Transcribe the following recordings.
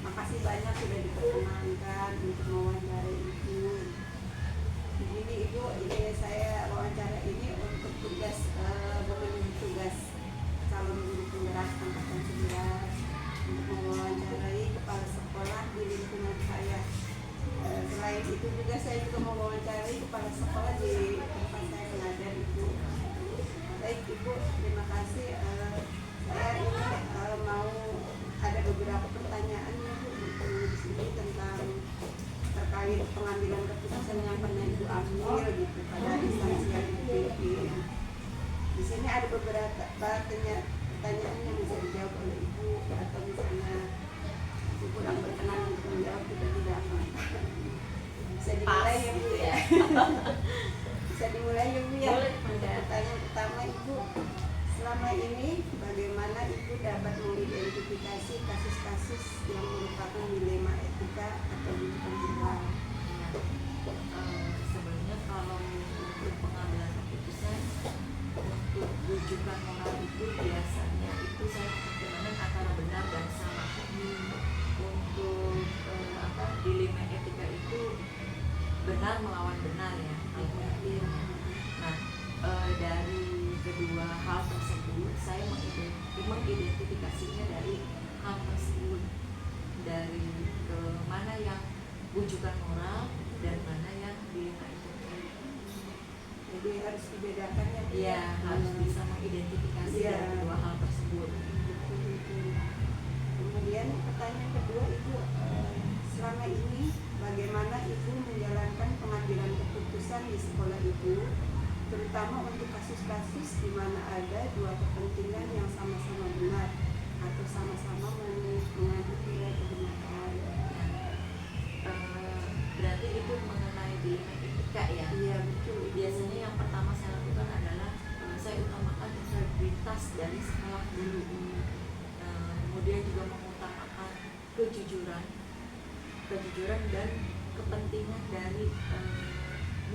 Makasih banyak sudah diperkenankan untuk mewawancarai Ibu. Begini Ibu, ini saya wawancara ini untuk tugas memenuhi tugas calon guru penggerak angkatan 11 untuk mewawancarai kepala sekolah di lingkungan saya. Selain itu juga saya juga mewawancarai kepala sekolah di tempat saya mengajar Ibu. Baik Ibu, terima kasih. Saya ini mau ada beberapa pertanyaan ya Bu di sini tentang terkait pengambilan keputusan yang pernah Ibu ambil gitu pada instansi yang dipimpin. Di sini ada beberapa pertanyaan yang bisa dijawab oleh Ibu, atau misalnya Ibu kurang berkenan untuk menjawab juga tidak apa-apa. Bisa dimulai ya Bu ya. Bisa dimulai ya Bu ya. Pertanyaan pertama Ibu, selama ini bagaimana Ibu dapat mengidentifikasi kasus-kasus yang merupakan dilema etika atau bukan moral? Sebenarnya kalau untuk pengambilan keputusan untuk rujukan moral itu biasanya itu saya mempertimbangkan antara benar dan salah. Untuk dilema etika itu benar melawan benar ya. Nah, dari kedua hal tersebut saya mengidentifikasinya dari hal tersebut, dari mana yang rujukan moral dan mana yang dilema etika. Jadi harus dibedakan ya. Iya, harus bisa mengidentifikasi dari kedua hal tersebut. Kemudian pertanyaan kedua Ibu, selama ini bagaimana Ibu menjalankan pengambilan keputusan di sekolah Ibu, terutama untuk kasus-kasus di mana ada dua kepentingan yang sama-sama benar atau sama-sama mengandung nilai kebenaran? Berarti itu mengenai dilema etika ya? Iya betul. Biasanya yang pertama saya lakukan adalah saya utamakan integritas dari sekolah dulu. Kemudian juga mengutamakan kejujuran dan kepentingan dari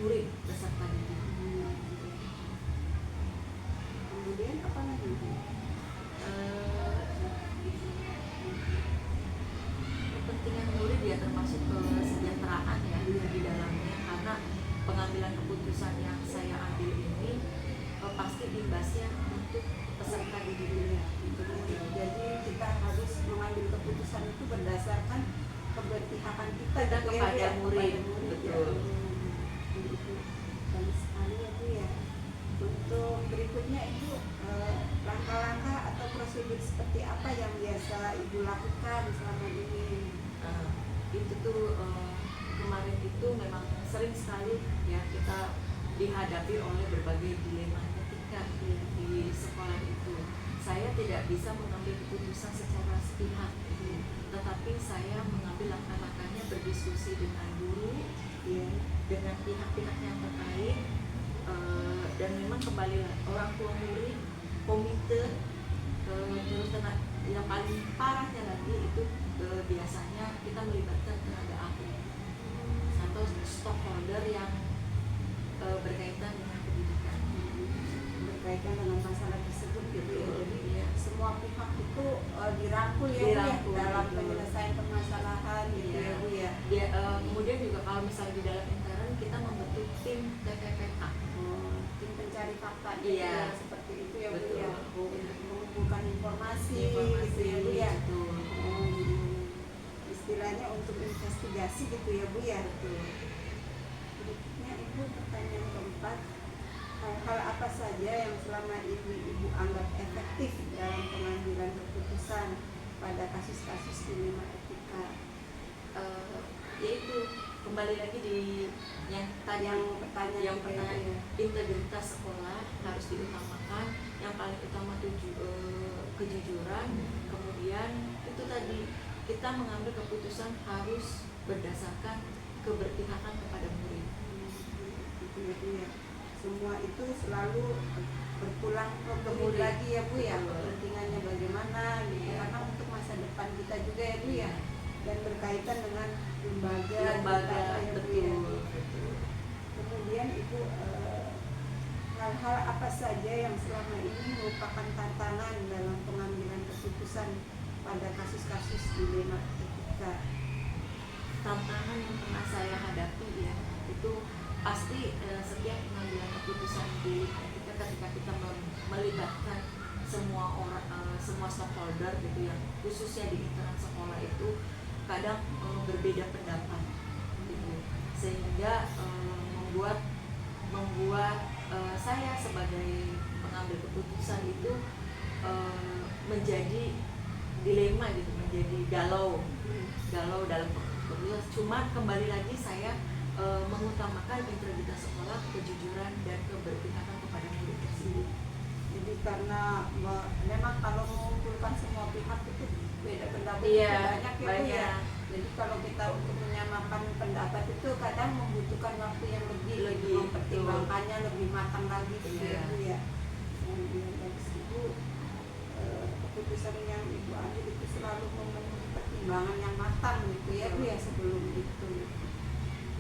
murid beserta didik. Kemudian apa lagi? Kepentingan murid ya termasuk kesejahteraan ya di dalamnya, karena pengambilan keputusan yang saya ambil ini pasti imbasnya untuk peserta didik. Jadi kita harus mengambil keputusan itu berdasarkan keberpihakan kita kepada murid. Betul. Bagus sekali ya Bu ya. Untuk berikutnya Ibu, langkah-langkah atau prosedur seperti apa yang biasa Ibu lakukan selama ini? Itu tuh kemarin itu memang sering sekali ya kita dihadapi oleh berbagai dilema etika di sekolah itu. Saya tidak bisa mengambil keputusan secara sepihak, tetapi saya mengambil langkah-langkahnya berdiskusi dengan guru, dengan pihak-pihak yang terkait, dan memang kembali orang tua murid, komite, terus yang paling parahnya lagi itu biasanya kita melibatkan tenaga ahli atau stakeholder yang berkaitan dengan pendidikan, berkaitan dengan masalah tersebut gitu ya. Jadi semua pihak itu dirangkul ya dalam penyelesaian permasalahan gitu ya Bu ya. Kemudian juga kalau misalnya di dalam intern kita membentuk tim TPPK, tim pencari fakta seperti itu ya Bu ya, untuk mengumpulkan informasi gitu ya Bu ya. Istilahnya untuk investigasi gitu ya Bu ya. Berikutnya Ibu, pertanyaan keempat, hal-hal apa saja yang selama ini Ibu anggap efektif dalam pengambilan keputusan pada kasus-kasus dilema etika? Yaitu kembali lagi di yang pertanyaan integritas sekolah harus diutamakan, yang paling utama kejujuran, kemudian itu tadi kita mengambil keputusan harus berdasarkan keberpihakan kepada murid. Semua itu selalu berpulang ke murid lagi ya Bu ya, kepentingannya bagaimana gitu, karena untuk masa depan kita juga ya Bu ya, dan berkaitan dengan lembaga betul. Kemudian Ibu, hal-hal apa saja yang selama ini merupakan tantangan dalam pengambilan keputusan pada kasus-kasus dilema etika? Tantangan yang pernah saya hadapi ya itu pasti setiap pengambilan keputusan di ketika kita melibatkan semua orang, semua stakeholder gitu ya, khususnya di internal sekolah itu kadang berbeda pendapat gitu, sehingga membuat saya sebagai pengambil keputusan itu menjadi dilema gitu, menjadi galau dalam keputusan. Cuma kembali lagi saya mengutamakan integritas sekolah, kejujuran dan keberpihakan kepada murid tersebut. Jadi karena memang kalau mengumpulkan semua pihak itu beda pendapat Iya, itu banyak ya Bu banyak. ya. Jadi kalau kita untuk menyamakan pendapat itu kadang membutuhkan waktu yang lebih mempertimbangkannya lebih matang lagi gitu ya Bu ya. Kemudian dari situ keputusan yang Ibu ambil itu selalu memenuhi pertimbangan yang matang gitu ya Bu ya sebelum itu.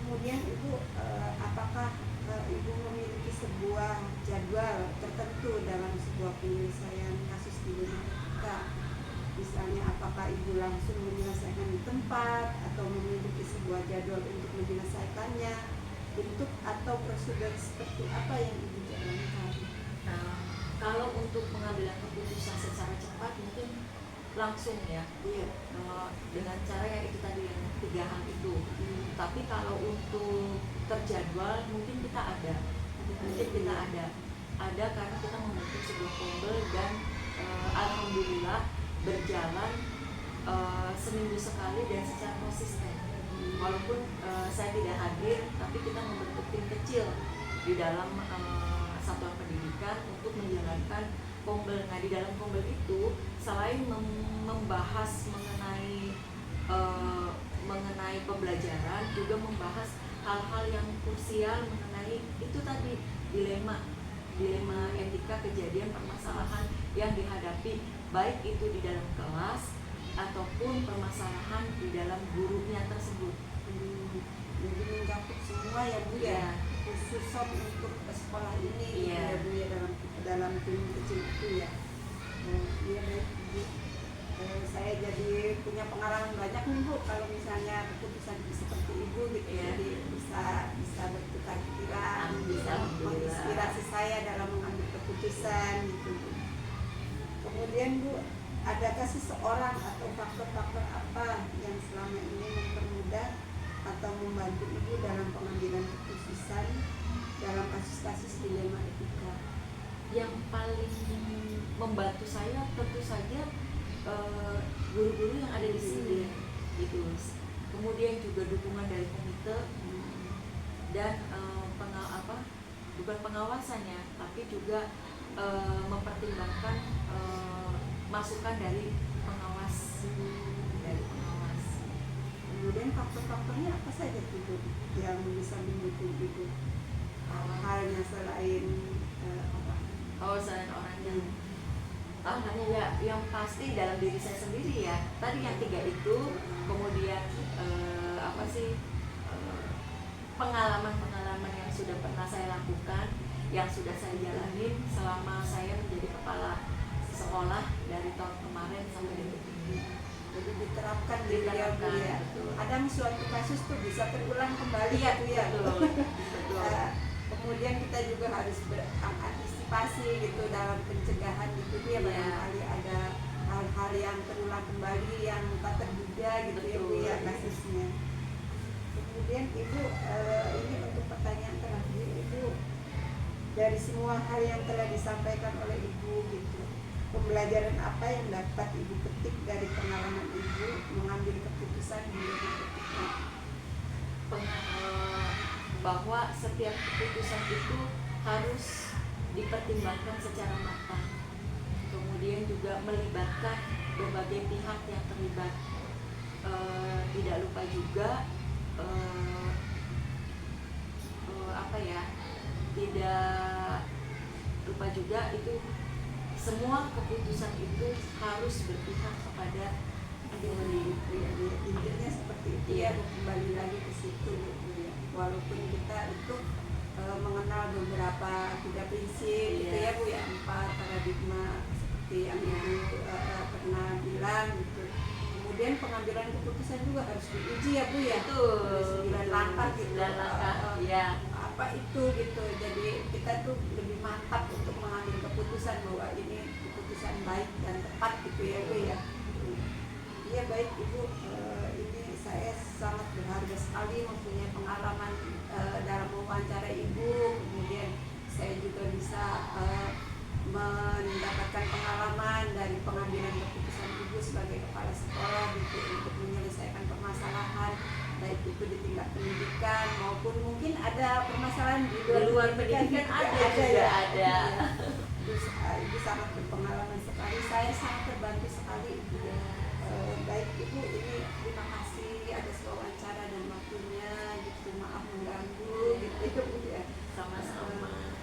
Kemudian Ibu apakah Ibu memiliki sebuah jadwal tertentu dalam sebuah penyelesaian kasus dilema etika? Misalnya apakah Ibu langsung menyelesaikan di tempat atau memiliki sebuah jadwal untuk menyelesaikannya, bentuk atau prosedur seperti apa yang Ibu jalankan? Kalau untuk pengambilan keputusan secara cepat mungkin langsung ya, dengan cara yang itu tadi yang 3 hal itu. Tapi kalau untuk terjadwal mungkin kita ada karena kita membentuk sebuah kombel dan alhamdulillah berjalan seminggu sekali dan secara konsisten. Walaupun saya tidak hadir, tapi kita membentuk tim kecil di dalam satuan pendidikan untuk menjalankan kombel. Nah, di dalam kombel itu selain membahas mengenai pembelajaran, juga membahas hal-hal yang krusial mengenai itu tadi dilema etika, kejadian permasalahan yang dihadapi baik itu di dalam kelas ataupun permasalahan di dalam gurunya tersebut. Jadi mencakup semua ya Bu ya, khususan untuk sekolah ini ya Bu ya, dalam tim kecil itu ya. Iya baik Bu. Saya jadi punya pengalaman banyak nih Bu kalau misalnya keputusan seperti Ibu gitu ya. Jadi bisa bertukar pikiran, bisa menginspirasi saya dalam mengambil keputusan gitu Bu. Kemudian Bu, adakah seseorang atau faktor-faktor apa yang selama ini mempermudah atau membantu Ibu dalam pengambilan keputusan dalam kasus-kasus dilema etika? Yang paling membantu saya tentu saja guru-guru yang ada di sini gitu. Kemudian juga dukungan dari komite dan bukan pengawasannya, tapi juga mempertimbangkan masukan dari pengawas. Kemudian faktor-faktornya apa saja itu yang bisa mendukung itu? Halnya selain selain orangnya. Ya, yang pasti dalam diri saya sendiri ya. Tadi yang 3 itu, kemudian pengalaman-pengalaman yang sudah pernah saya lakukan, yang sudah saya jalanin selama saya menjadi kepala sekolah dari tahun kemarin sampai detik ini. Jadi diterapkan ya. Ada suatu kasus tuh bisa terulang kembali ya Bu ya. Betul. Kemudian kita juga harus berantisipasi gitu dalam pencegahan gitu ya. Barangkali ada hal-hal yang terulang kembali yang tak terduga gitu ya Bu ya kasusnya. Kemudian Ibu ini untuk pertanyaan terakhir Ibu, dari semua hal yang telah disampaikan oleh Ibu gitu, pembelajaran apa yang dapat Ibu petik dari pengalaman Ibu mengambil keputusan di dilema etika? Bahwa setiap keputusan itu harus dipertimbangkan secara matang, kemudian juga melibatkan berbagai pihak yang terlibat. Tidak lupa juga tidak lupa juga itu semua keputusan itu harus berpihak kepada murid. Intinya seperti itu ya, kembali lagi ke situ ya. Walaupun kita itu mengenal beberapa 3 prinsip gitu ya Bu ya, 4 paradigma seperti seperti yang Ibu pernah bilang gitu. Kemudian pengambilan keputusan juga harus diuji ya Bu ya. Betul. Ada 9 langkah gitu. 9 langkah, ya. Apa itu gitu. Jadi kita tuh lebih mantap untuk mengambil keputusan bahwa ini keputusan baik dan tepat gitu ya Bu ya. Iya baik Ibu, ini saya sangat berharga sekali mempunyai pengalaman dalam mewawancara Ibu. Kemudian saya juga bisa mendapatkan pengalaman dari pengambilan keputusan Ibu sebagai kepala sekolah gitu untuk menyelesaikan permasalahan baik itu di tingkat pendidikan maupun mungkin ada permasalahan di luar pendidikan juga ada. Ibu sangat berpengalaman sekali, saya sangat terbantu sekali Ibu. Baik Ibu, ini terima kasih atas wawancara dan waktunya gitu, maaf mengganggu gitu Ibu ya. Sama-sama.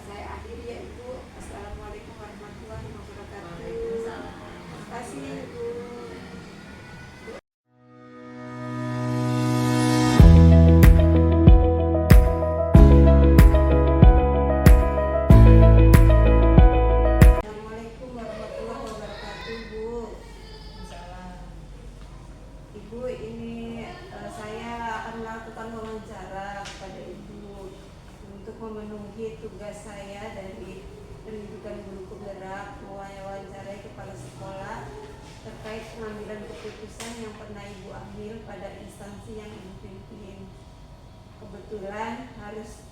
Saya akhiri ya Ibu. Assalamualaikum warahmatullahi wabarakatuh. Waalaikumsalam. Terima kasih Ibu. Assalamualaikum warahmatullahi wabarakatuh Bu. Ibu, ini saya akan melakukan wawancara kepada Ibu untuk memenuhi tugas saya dari pendidikan guru penggerak, mewawancarai kepala sekolah terkait pengambilan keputusan yang pernah Ibu ambil pada instansi yang Ibu pimpin. Kebetulan harus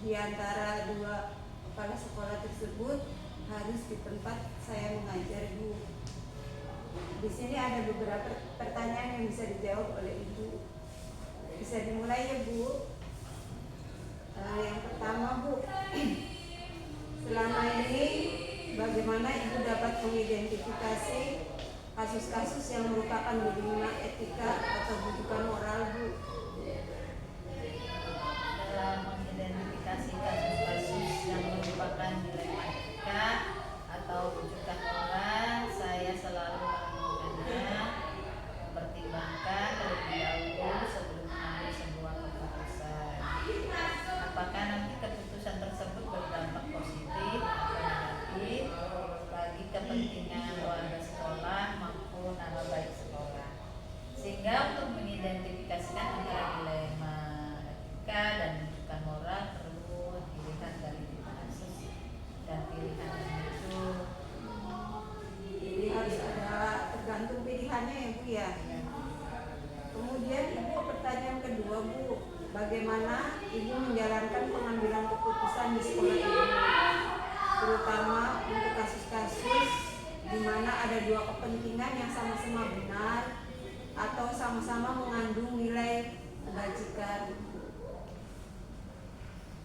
di antara dua kepala sekolah tersebut harus di tempat saya mengajar Bu. Di sini ada beberapa pertanyaan yang bisa dijawab oleh Ibu. Bisa dimulai ya Bu. Yang pertama Bu, selama ini bagaimana Ibu dapat mengidentifikasi kasus-kasus yang merupakan dilema etika atau bujukan moral Bu? Dalam mengidentifikasi kasus-kasus yang merupakan dilema etika atau bujukan moral, saya selalu melakukannya mempertimbangkan terlebih dahulu sebelum mengambil sebuah keputusan. Apakah nanti keputusan tersebut berdampak positif atau negatif bagi kepentingan warga sekolah maupun nama baik sekolah. Sehingga untuk mengidentifikasikan antara dilema etika dan bujukan moral perlu dilihat dari kasus dan pilihan itu. Jadi harus ada tergantung pilihannya ya Bu ya. Kemudian Ibu, pertanyaan kedua Bu, bagaimana Ibu menjalankan pengambilan keputusan di sekolah Ibu, terutama untuk kasus-kasus di mana ada dua kepentingan yang sama-sama benar atau sama-sama mengandung nilai kebajikan.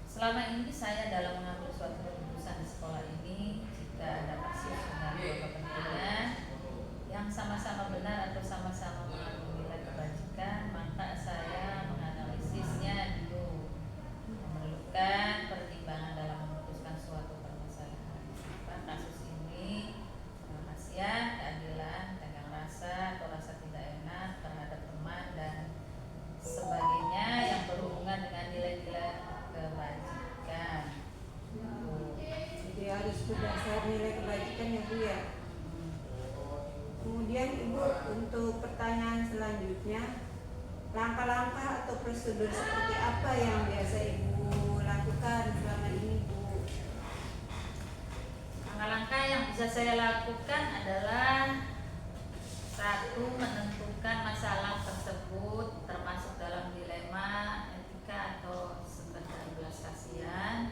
Selama ini saya dalam mengambil suatu keputusan di sekolah ini, jika ada kasus dengan dua kepentingan yang sama-sama benar atau sama-sama mengandung nilai kebajikan, maka saya menganalisisnya dulu, memerlukan pertimbangan dalam memutuskan suatu permasalahan. Kasus ini rahasia, keadilan, tenggang rasa atau rasa tidak enak terhadap teman dan sebagainya yang berhubungan dengan nilai-nilai kebajikan. Jadi harus berdasar nilai kebajikan ya Bu ya. Kemudian Ibu, untuk pertanyaan selanjutnya, langkah-langkah atau prosedur seperti apa yang biasa Ibu lakukan selama ini Bu? Langkah-langkah yang bisa saya lakukan adalah: satu, menentukan masalah tersebut termasuk dalam dilema etika atau sekedar belas kasihan.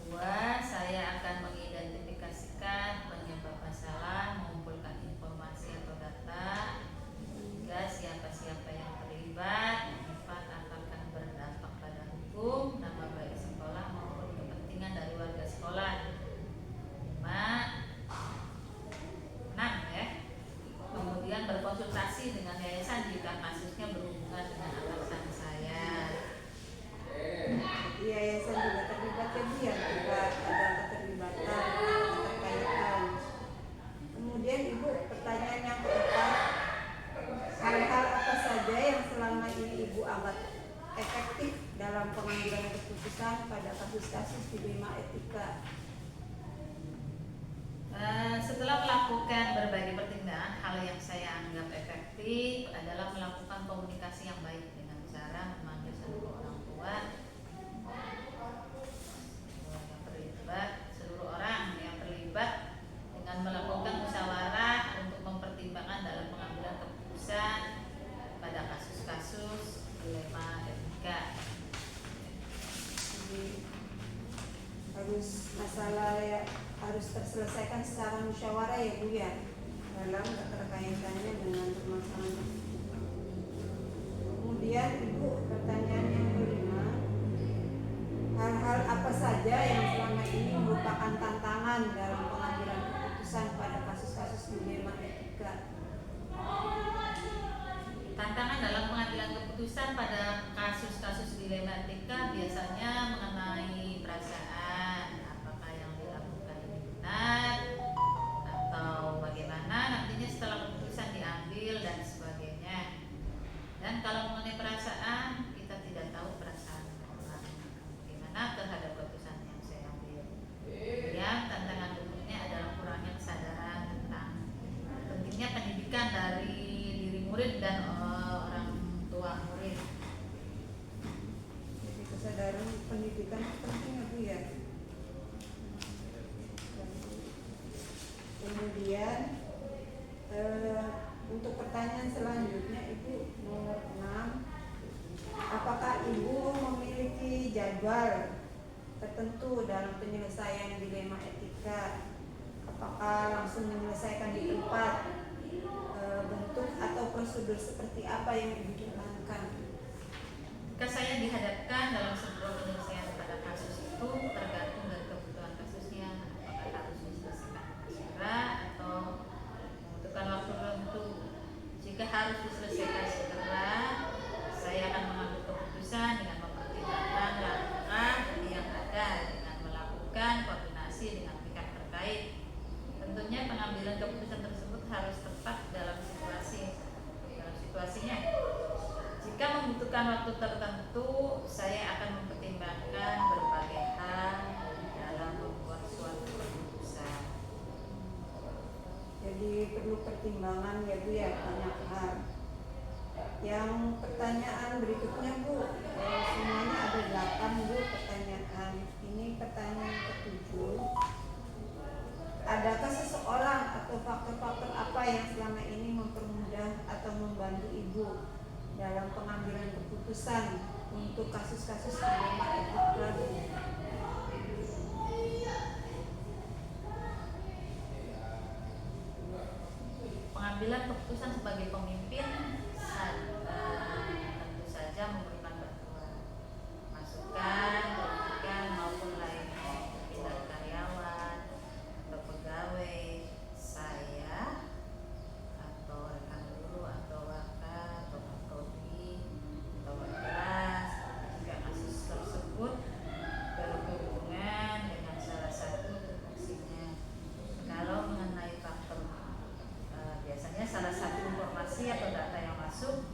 Dua, saya akan mengidentifikasikan penyebab masalah, mengumpulkan informasi atau data. Tiga, siapa-siapa yang terlibat, empat, apakah berdampak pada hukum, nama baik sekolah maupun kepentingan dari warga sekolah. Lima, enam ya. Kemudian berkonsultasi dengan yayasan jika kasusnya berhubungan dengan atasan saya. Yayasan juga terlibat ya Bu ya, juga ada keterlibatan, keterkaitan. Kemudian Ibu, pertanyaan yang keempat, hal-hal apa saja yang selama ini Ibu anggap efektif dalam pengambilan keputusan pada kasus-kasus dilema etika? Setelah melakukan berbagai pertimbangan, hal yang saya anggap efektif adalah melakukan komunikasi yang baik dengan cara memanggil seluruh orang yang terlibat dengan melakukan musyawarah untuk mempertimbangkan dalam pengambilan keputusan pada kasus-kasus dilema etika. Jadi harus masalah ya harus terselesaikan secara musyawarah ya Bu ya, dalam keterkaitannya dengan permasalahan. Kemudian Ibu, pertanyaan yang kelima, hal-hal apa saja yang selama ini merupakan tantangan dalam pengambilan keputusan pada kasus-kasus dilema etika? Tantangan dalam pengambilan keputusan pada kasus-kasus dilema etika biasanya mengenai perasaan, apakah yang dilakukan ini benar atau bagaimana nantinya setelah keputusan diambil dan sebagainya. Dan kalau mengenai perasaan, kita tidak tahu perasaan orang bagaimana terhadap keputusan yang saya ambil. Yang tantangan berikutnya adalah kurangnya kesadaran tentang pentingnya pendidikan dari diri murid dan orang tua murid. Jadi kesadaran pendidikan itu penting ya Bu ya. Kemudian untuk pertanyaan selanjutnya Ibu, nomor 6, apakah Ibu memiliki jadwal tertentu dalam penyelesaian dilema etika? Apakah langsung menyelesaikan di tempat, bentuk atau prosedur seperti apa yang Ibu jalankan? Jika saya dihadapkan dalam sebuah penyelesaian pada kasus itu tergantung dari kebutuhan kasusnya, apakah harus diselesaikan segera atau membutuhkan waktu tertentu. Jika harus diselesaikan segera, saya akan mengambil keputusan dengan mempertimbangkan langkah yang ada dengan melakukan koordinasi dengan pihak terkait. Tentunya pengambilan keputusan tersebut harus tepat dalam situasinya. Jika membutuhkan waktu tertentu, saya akan mempertimbangkan berbagai hal dalam membuat suatu keputusan. Jadi perlu pertimbangan ya Bu ya, banyak hal. Yang pertanyaan berikutnya Bu, semuanya ada 8 Bu pertanyaan. Ini pertanyaan ke-7. Adakah seseorang atau faktor-faktor apa yang selama ini mempermudah atau membantu Ibu dalam pengambilan keputusan untuk kasus-kasus dilema etika? Pengambilan keputusan sebagai pemimpin tentu saja memerlukan bantuan, masukan, kritikan maupun lainnya dari karyawan atau pegawai saya atau rekan guru atau wakil atau prodi atau kelas. Jika kasus tersebut berhubungan dengan salah satu tupoksinya. Kalau mengenai faktor biasanya salah satu informasi atau data yang masuk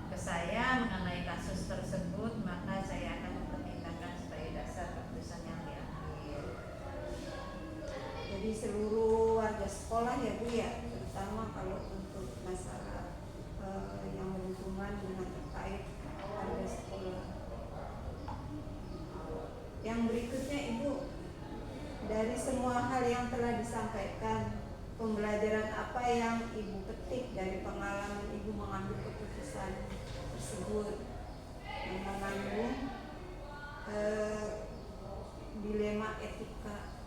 ke saya mengenai kasus tersebut, maka saya akan mempertimbangkan sebagai dasar keputusan yang diambil. Jadi seluruh warga sekolah ya Bu ya, terutama kalau untuk masalah yang berhubungan dengan terkait warga sekolah. Yang berikutnya Ibu, dari semua hal yang telah disampaikan, pembelajaran apa yang Ibu petik dari pengalaman Ibu mengambil keputusan tersebut yang mengandung dilema etika?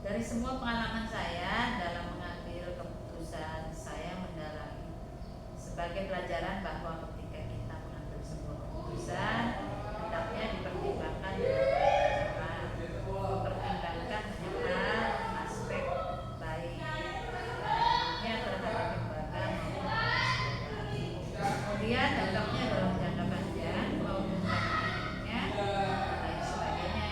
Dari semua pengalaman saya dalam mengambil keputusan, saya mendalami sebagai pelajaran bahwa ketika kita mengambil sebuah keputusan, hendaknya dipertimbangkan mempertimbangkan banyak hal, aspek baik terhadap lembaga maupun masyarakat. Kemudian dampaknya dalam jangka panjang maupun jangka lain sebagainya.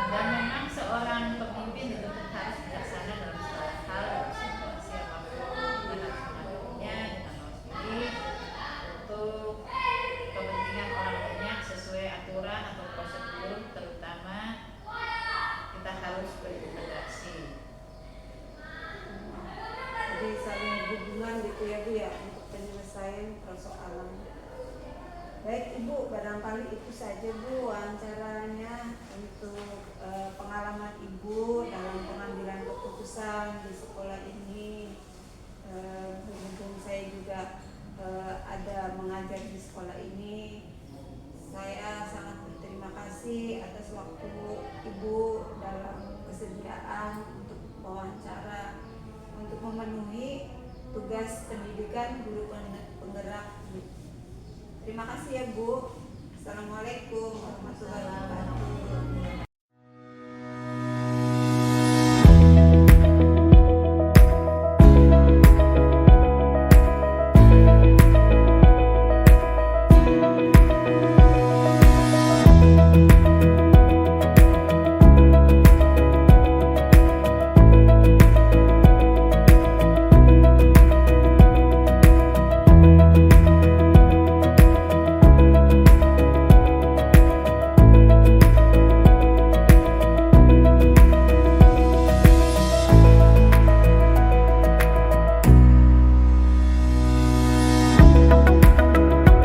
Dan memang seorang pemimpin dituntut harus bijaksana dalam segala hal dalam situasi apapun. Kita harus menghadapinya dengan mawas diri untuk hubungan gitu ya Bu ya untuk penyelesaian persoalan. Baik Ibu, barangkali itu saja Bu wawancaranya untuk pengalaman Ibu dalam pengambilan keputusan di sekolah ini. Berhubung saya juga ada mengajar di sekolah ini, saya sangat berterima kasih atas waktu Ibu dalam kesediaan untuk wawancara untuk memenuhi tugas pendidikan guru penggerak. Terima kasih ya Bu. Assalamualaikum warahmatullahi wabarakatuh.